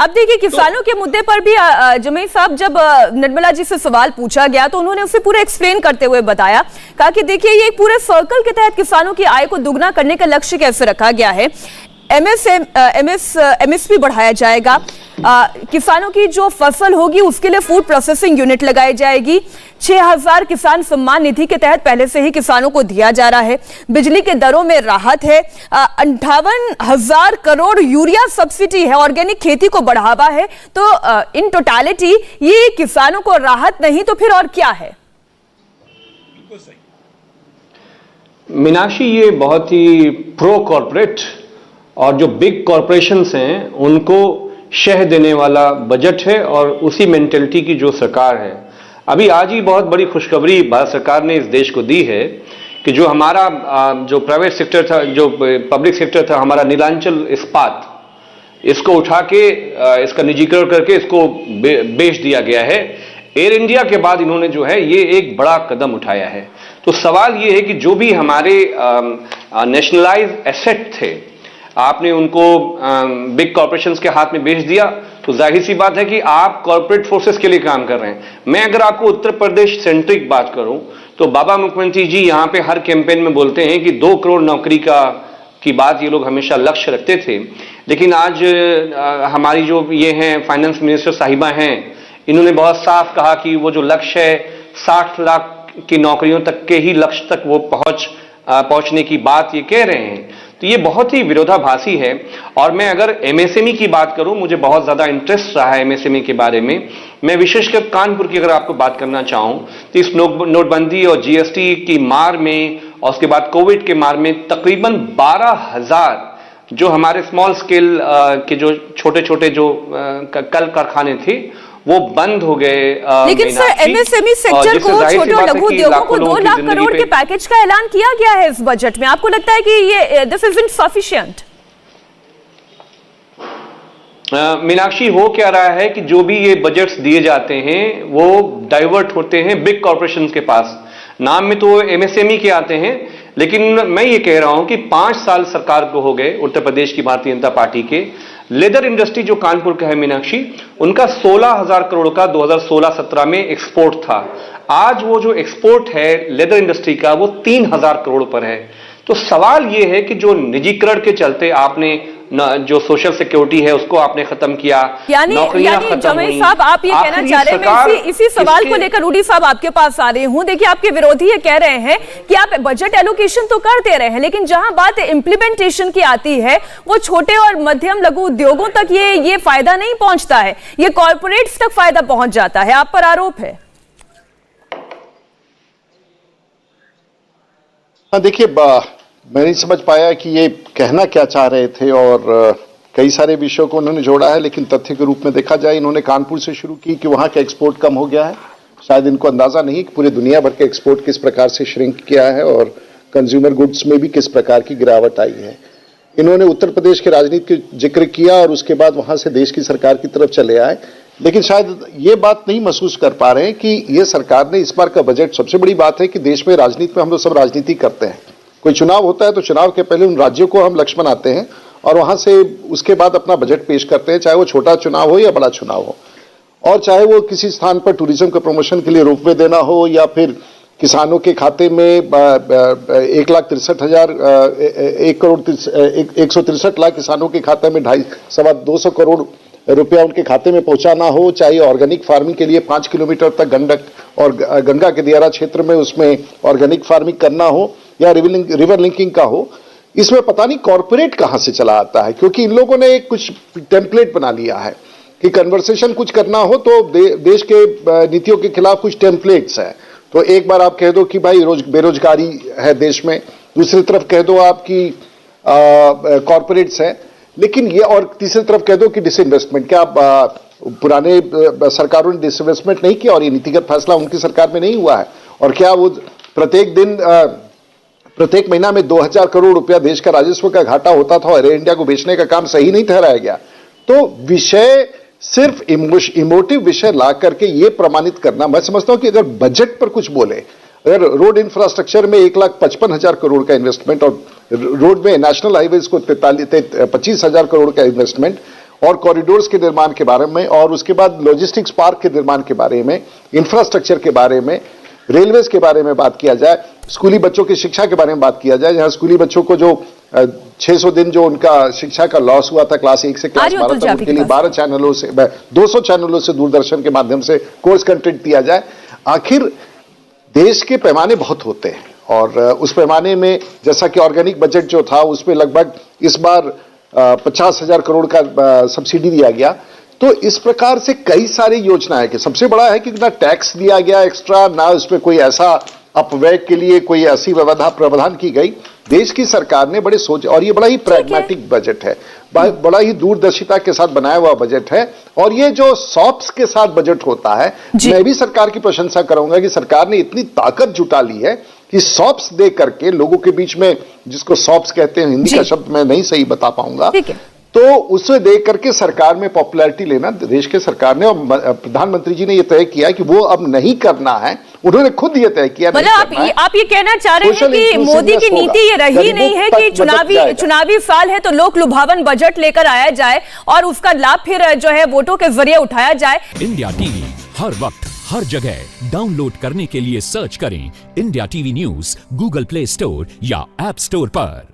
अब देखिए किसानों के मुद्दे पर भी जमीर साहब जब निर्मला जी से सवाल पूछा गया तो उन्होंने उसे पूरा एक्सप्लेन करते हुए बताया, कहा कि देखिए ये एक पूरे सर्कल के तहत किसानों की आय को दुगना करने का लक्ष्य कैसे रखा गया है। एमएसपी बढ़ाया जाएगा, किसानों की जो फसल होगी उसके लिए फूड प्रोसेसिंग यूनिट लगाई जाएगी, 6000 किसान सम्मान निधि के तहत पहले से ही किसानों को दिया जा रहा है, बिजली के दरों में राहत है, 58,000 करोड़ यूरिया सब्सिडी है, ऑर्गेनिक खेती को बढ़ावा है। तो इन टोटालिटी ये किसानों को राहत नहीं तो फिर और क्या है? मीनाक्षी, ये बहुत ही प्रो कॉर्पोरेट और जो बिग कॉरपोरेशंस हैं उनको शह देने वाला बजट है और उसी मेंटेलिटी की जो सरकार है। अभी आज ही बहुत बड़ी खुशखबरी भारत सरकार ने इस देश को दी है कि जो हमारा जो प्राइवेट सेक्टर था, जो पब्लिक सेक्टर था, हमारा नीलांचल इस्पात, इसको उठा के इसका निजीकरण करके इसको बेच दिया गया है। एयर इंडिया के बाद इन्होंने जो है ये एक बड़ा कदम उठाया है। तो सवाल ये है कि जो भी हमारे नेशनलाइज एसेट थे आपने उनको बिग कॉर्पोरेशंस के हाथ में बेच दिया, तो जाहिर सी बात है कि आप कॉर्पोरेट फोर्सेस के लिए काम कर रहे हैं। मैं अगर आपको उत्तर प्रदेश सेंट्रिक बात करूं तो बाबा मुख्यमंत्री जी यहां पे हर कैंपेन में बोलते हैं कि 2 करोड़ नौकरी की बात ये लोग हमेशा लक्ष्य रखते थे। लेकिन आज हमारी जो ये हैं फाइनेंस मिनिस्टर साहिबा हैं, इन्होंने बहुत साफ कहा कि वो जो लक्ष्य है 60 लाख की नौकरियों तक के ही लक्ष्य तक वो पहुंचने की बात ये कह रहे हैं। तो ये बहुत ही विरोधाभासी है। और मैं अगर एमएसएमई की बात करूं, मुझे बहुत ज्यादा इंटरेस्ट रहा है एमएसएमई के बारे में। मैं विशेषकर कानपुर की अगर आपको बात करना चाहूं तो इस नोटबंदी और जीएसटी की मार में और उसके बाद कोविड के मार में तकरीबन 12,000 जो हमारे स्मॉल स्केल के जो छोटे छोटे जो कल कारखाने थे वो बंद हो गए। लेकिन सर एमएसएमई सेक्टर को, छोटे और लघु उद्योगों को 2 लाख करोड़ के पैकेज का ऐलान किया गया है इस बजट में। आपको लगता है कि ये दिस इजंट सफिशिएंट? मीनाक्षी, हो क्या रहा है कि जो भी ये बजट्स दिए जाते हैं वो डाइवर्ट होते हैं बिग कॉर्पोरेशंस के पास। नाम में तो एमएसएमई के आते हैं, लेकिन मैं ये कह रहा हूं कि 5 साल सरकार को हो गए उत्तर प्रदेश की भारतीय जनता पार्टी के। लेदर इंडस्ट्री जो कानपुर का है मीनाक्षी, उनका 16,000 करोड़ का 2016-17 में एक्सपोर्ट था। आज वो जो एक्सपोर्ट है लेदर इंडस्ट्री का वो 3,000 करोड़ पर है। तो सवाल ये है कि जो निजीकरण के चलते आपने जो सोशल सिक्योरिटी है उसको आपने खत्म किया, नौकरियां खत्म हुई। साहब आप ये कहना चाह रहे हैं, मैं इसी सवाल को लेकर रूडी साहब आपके पास आ रही हूं। देखिए आपके विरोधी ये कह रहे हैं कि आप बजट एलोकेशन तो करते रहे हैं, लेकिन जहां बात इम्प्लीमेंटेशन की आती है वो छोटे और मध्यम लघु उद्योगों तक ये फायदा नहीं पहुंचता है, ये कॉर्पोरेट्स तक फायदा पहुंच जाता है। आप पर आरोप है। देखिए, मैं नहीं समझ पाया कि ये कहना क्या चाह रहे थे और कई सारे विषयों को उन्होंने जोड़ा है, लेकिन तथ्य के रूप में देखा जाए इन्होंने कानपुर से शुरू की कि वहां का एक्सपोर्ट कम हो गया है। शायद इनको अंदाजा नहीं कि पूरे दुनिया भर के एक्सपोर्ट किस प्रकार से श्रिंक किया है और कंज्यूमर गुड्स में भी किस प्रकार की गिरावट आई है। इन्होंने उत्तर प्रदेश के राजनीति का जिक्र किया और उसके बाद वहां से देश की सरकार की तरफ चले आए, लेकिन शायद ये बात नहीं महसूस कर पा रहे हैं कि ये सरकार ने इस बार का बजट, सबसे बड़ी बात है कि देश में राजनीति में हम लोग सब राजनीति करते हैं। कोई चुनाव होता है तो चुनाव के पहले उन राज्यों को हम लक्ष्य बनाते हैं और वहां से उसके बाद अपना बजट पेश करते हैं, चाहे वो छोटा चुनाव हो या बड़ा चुनाव हो, और चाहे वो किसी स्थान पर टूरिज्म के प्रमोशन के लिए रोपवे देना हो या फिर किसानों के खाते में 1,63 लाख किसानों के खाते में 250 करोड़ रुपया उनके खाते में पहुंचाना हो, चाहे ऑर्गेनिक फार्मिंग के लिए 5 किलोमीटर तक गंडक और गंगा के दियारा क्षेत्र में उसमें ऑर्गेनिक फार्मिंग करना हो या रिवर लिंकिंग का हो। इसमें पता नहीं कॉर्पोरेट कहां से चला आता है, क्योंकि इन लोगों ने कुछ टेम्पलेट बना लिया है कि कन्वर्सेशन कुछ करना हो तो देश के नीतियों के खिलाफ कुछ टेम्पलेट्स हैं। तो एक बार आप कह दो कि भाई बेरोजगारी है देश में, दूसरी तरफ कह दो आपकी कॉर्पोरेट्स है, लेकिन ये और तीसरी तरफ कह दो कि डिसइन्वेस्टमेंट। क्या पुराने सरकारों ने डिसइन्वेस्टमेंट नहीं किया और ये नीतिगत फैसला उनकी सरकार में नहीं हुआ है? और क्या वो प्रत्येक महीना में 2,000 करोड़ रुपया देश का राजस्व का घाटा होता था और एयर इंडिया को बेचने का काम सही नहीं ठहराया गया? तो विषय सिर्फ इमोटिव विषय ला करके ये प्रमाणित करना, मैं समझता हूं कि अगर बजट पर कुछ बोले, अगर रोड इंफ्रास्ट्रक्चर में 1,55,000 करोड़ का इन्वेस्टमेंट और रोड में नेशनल हाईवेज को 25,000 करोड़ का इन्वेस्टमेंट और कॉरिडोर्स के निर्माण के बारे में, और उसके बाद लॉजिस्टिक्स पार्क के निर्माण के बारे में, इंफ्रास्ट्रक्चर के बारे में, रेलवेज के बारे में बात किया जाए, स्कूली बच्चों की शिक्षा के बारे में बात किया जाए, जहां स्कूली बच्चों को जो 600 दिन जो उनका शिक्षा का लॉस हुआ था क्लास 1 से क्लास 12 तक, उनके लिए 12 चैनलों से 200 चैनलों से दूरदर्शन के माध्यम से कोर्स कंटेंट दिया जाए। आखिर देश के पैमाने बहुत होते हैं और उस पैमाने में जैसा कि ऑर्गेनिक बजट जो था उसमें लगभग इस बार 50,000 करोड़ का सब्सिडी दिया गया। तो इस प्रकार से कई सारी योजनाएं कि सबसे बड़ा है कि ना टैक्स दिया गया एक्स्ट्रा, ना उसमें कोई ऐसा अपव्यय के लिए कोई ऐसी प्रावधान की गई। देश की सरकार ने बड़े सोच, और ये बड़ा ही प्रैग्मेटिक बजट है, बड़ा ही दूरदर्शिता के साथ बनाया हुआ बजट है। और ये जो सॉप्स के साथ बजट होता है, मैं भी सरकार की प्रशंसा करूंगा कि सरकार ने इतनी ताकत जुटा ली है कि सॉप्स दे करके लोगों के बीच में, जिसको सॉप्स कहते हैं, हिंदी का शब्द मैं नहीं सही बता पाऊंगा, तो उसे देख करके सरकार में पॉपुलैरिटी लेना देश के सरकार ने, और प्रधानमंत्री जी ने यह तय किया कि वो अब नहीं करना है। उन्होंने खुद ये तय किया। मतलब आप ये कहना चाह रहे हैं कि मोदी की नीति ये रही नहीं है कि चुनावी साल है तो लोक लुभावन बजट लेकर आया जाए और उसका लाभ फिर जो है वोटों के जरिए उठाया जाए। इंडिया टीवी हर वक्त हर जगह डाउनलोड करने के लिए सर्च करें India TV news Google play store या ऐप स्टोर पर।